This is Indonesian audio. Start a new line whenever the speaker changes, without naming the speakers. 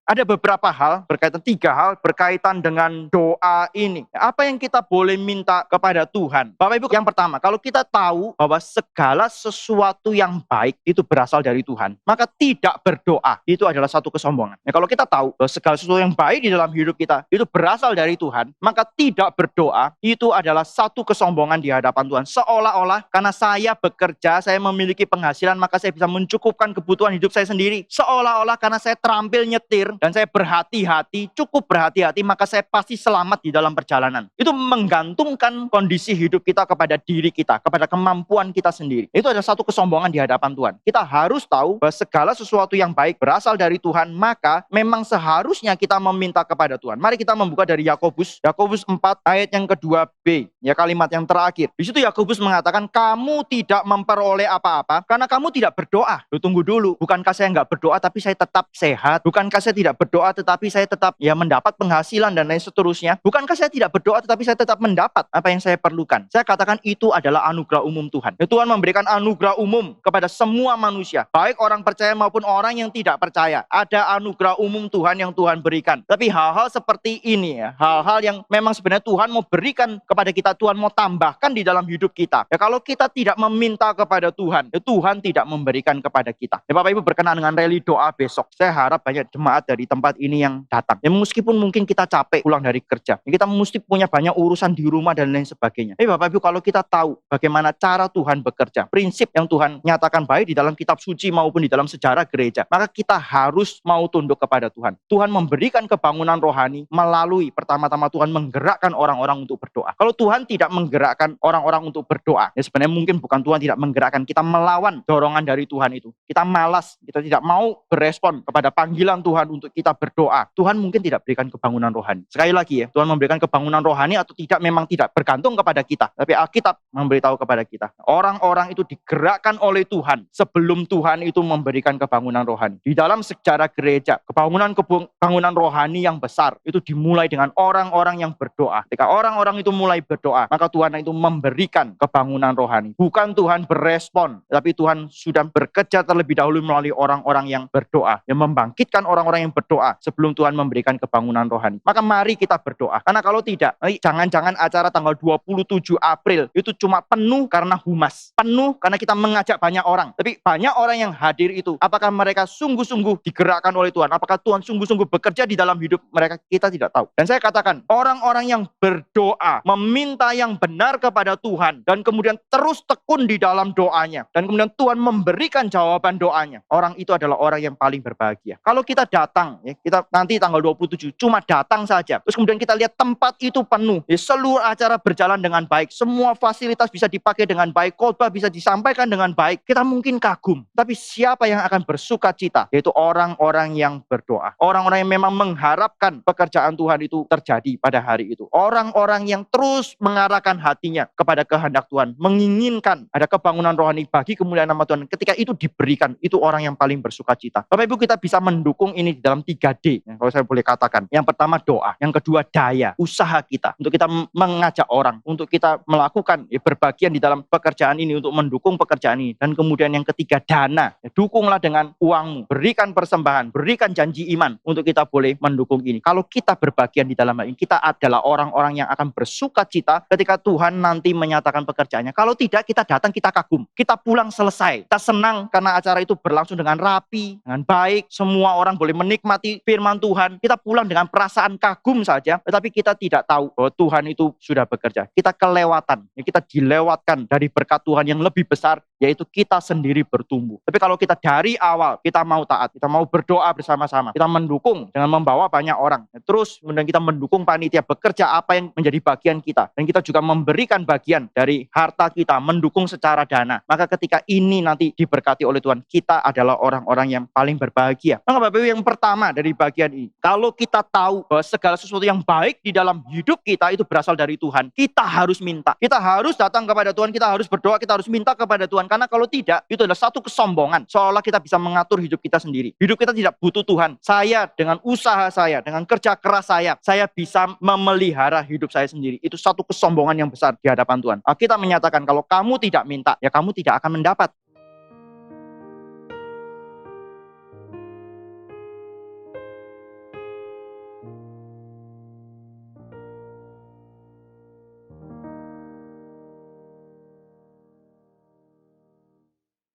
Ada beberapa hal berkaitan, 3 hal berkaitan dengan doa ini. Apa yang kita boleh minta kepada Tuhan? Bapak Ibu, yang pertama, kalau kita tahu bahwa segala sesuatu yang baik itu berasal dari Tuhan, maka tidak berdoa itu adalah satu kesombongan. Nah, kalau kita tahu bahwa segala sesuatu yang baik di dalam hidup kita itu berasal dari Tuhan, maka tidak berdoa itu adalah satu kesombongan di hadapan Tuhan. Seolah-olah karena saya bekerja, saya memiliki penghasilan, maka saya bisa mencukupkan kebutuhan hidup saya sendiri. Seolah-olah karena saya terampil nyetir dan saya berhati-hati, cukup berhati-hati, maka saya pasti selamat di dalam perjalanan. Itu menggantungkan kondisi hidup kita kepada diri kita, kepada kemampuan kita sendiri. Itu adalah satu kesombongan di hadapan Tuhan. Kita harus tahu bahwa segala sesuatu yang baik berasal dari Tuhan, maka memang seharusnya kita meminta kepada Tuhan. Mari kita membuka dari Yakobus 4 ayat yang kedua B, ya, kalimat yang terakhir. Di situ Yakobus mengatakan, kamu tidak memperoleh apa-apa karena kamu tidak berdoa. Tunggu dulu, bukankah saya nggak berdoa tapi saya tetap sehat? Bukankah saya tidak berdoa tetapi saya tetap mendapat penghasilan dan lain seterusnya? Bukankah saya tidak berdoa tetapi saya tetap mendapat apa yang saya perlukan? Saya katakan itu adalah anugerah umum Tuhan. Tuhan memberikan anugerah umum kepada semua manusia, baik orang percaya maupun orang yang tidak percaya. Ada anugerah umum Tuhan yang Tuhan berikan. Tapi hal-hal seperti ini, hal-hal yang memang sebenarnya Tuhan mau berikan kepada kita, Tuhan mau tambahkan di dalam hidup kita. Kalau kita tidak meminta kepada Tuhan, Tuhan tidak memberikan kepada kita. Bapak Ibu berkenan dengan rally doa besok. Saya harap banyak jemaat dari tempat ini yang datang. Meskipun mungkin kita capek pulang dari kerja, kita mesti punya banyak urusan di rumah dan lain sebagainya. Bapak Ibu, kalau kita tahu bagaimana cara Tuhan bekerja, prinsip yang Tuhan nyatakan baik di dalam kitab suci maupun di dalam sejarah gereja, maka kita harus mau tunduk kepada Tuhan. Tuhan memberikan kebangunan rohani melalui, pertama-tama Tuhan menggerakkan orang-orang untuk berdoa. Kalau Tuhan tidak menggerakkan orang-orang untuk berdoa, sebenarnya mungkin bukan Tuhan tidak menggerakkan, kita melawan dorongan dari Tuhan itu. Kita malas, kita tidak mau berespon kepada panggilan Tuhan untuk kita berdoa. Tuhan mungkin tidak berikan kebangunan rohani. Sekali lagi, Tuhan memberikan kebangunan rohani atau tidak memang tidak bergantung kepada kita. Tapi Alkitab memberitahu kepada kita, orang-orang itu digerakkan oleh Tuhan sebelum Tuhan itu memberikan kebangunan rohani. Di dalam sejarah gereja, kebangunan rohani yang besar itu dimulai dengan orang-orang yang berdoa. Ketika orang-orang itu mulai berdoa, maka Tuhan itu memberikan kebangunan rohani. Bukan Tuhan berespon, tapi Tuhan sudah bekerja terlebih dahulu melalui orang-orang yang berdoa, yang membangkitkan orang-orang yang berdoa sebelum Tuhan memberikan kebangunan rohani. Maka mari kita berdoa. Karena kalau tidak, jangan-jangan acara tanggal 27 April itu cuma penuh karena humas, penuh karena kita mengajak banyak orang. Tapi banyak orang yang hadir itu, apakah mereka sungguh-sungguh digerakkan oleh Tuhan? Apakah Tuhan sungguh-sungguh bekerja di dalam hidup mereka? Kita tidak tahu. Dan saya katakan, orang-orang yang berdoa, meminta yang benar kepada Tuhan, dan kemudian terus tekun di dalam doanya, dan kemudian Tuhan memberikan jawaban doanya, orang itu adalah orang yang paling berbahagia. Kalau kita datang, kita nanti tanggal 27 cuma datang saja, terus kemudian kita lihat tempat itu penuh, seluruh acara berjalan dengan baik, semua fasilitas bisa dipakai dengan baik, khotbah bisa disampaikan dengan baik, kita mungkin kagum. Tapi siapa yang akan bersuka cita? Yaitu orang-orang yang berdoa, orang-orang yang memang mengharapkan pekerjaan Tuhan itu terjadi pada hari itu, orang-orang yang terus mengarahkan hatinya kepada kehendak Tuhan, menginginkan ada kebangunan rohani bagi kemuliaan nama Tuhan. Ketika itu diberikan, itu orang yang paling bersuka cita. Bapak Ibu, kita bisa mendukung ini di dalam 3D, kalau saya boleh katakan. Yang pertama doa, yang kedua daya, usaha kita untuk kita mengajak orang, untuk kita melakukan berbagian di dalam pekerjaan ini, untuk mendukung pekerjaan ini. Dan kemudian yang ketiga dana, dukunglah dengan uangmu, berikan persembahan, berikan janji iman untuk kita boleh mendukung ini. Kalau kita berbagian di dalam hal ini, kita adalah orang-orang yang akan bersuka cita ketika Tuhan nanti menyatakan pekerjaannya. Kalau tidak, kita datang, kita kagum, kita pulang selesai, kita senang karena acara itu berlangsung dengan rapi, dengan baik, semua orang boleh menikmati firman Tuhan. Kita pulang dengan perasaan kagum saja, tetapi kita tidak tahu bahwa Tuhan itu sudah bekerja. Kita kelewatan, kita dilewatkan dari berkat Tuhan yang lebih besar, yaitu kita sendiri bertumbuh. Tapi kalau kita dari awal, kita mau taat, kita mau berdoa bersama-sama, kita mendukung dengan membawa banyak orang, terus kemudian kita mendukung panitia bekerja apa yang menjadi bagian kita, dan kita juga memberikan bagian dari harta kita, mendukung secara dana, maka ketika ini nanti diberkati oleh Tuhan, kita adalah orang-orang yang paling berbahagia. Maka Bapak Ibu, yang pertama dari bagian ini, kalau kita tahu bahwa segala sesuatu yang baik di dalam hidup kita itu berasal dari Tuhan, kita harus minta, kita harus datang kepada Tuhan, kita harus berdoa, kita harus minta kepada Tuhan. Karena kalau tidak, itu adalah satu kesombongan, seolah kita bisa mengatur hidup kita sendiri. Hidup kita tidak butuh Tuhan. Saya dengan usaha saya, dengan kerja keras saya bisa memelihara hidup saya sendiri. Itu satu kesombongan yang besar di hadapan Tuhan. Kita menyatakan kalau kamu tidak minta, ya kamu tidak akan mendapat.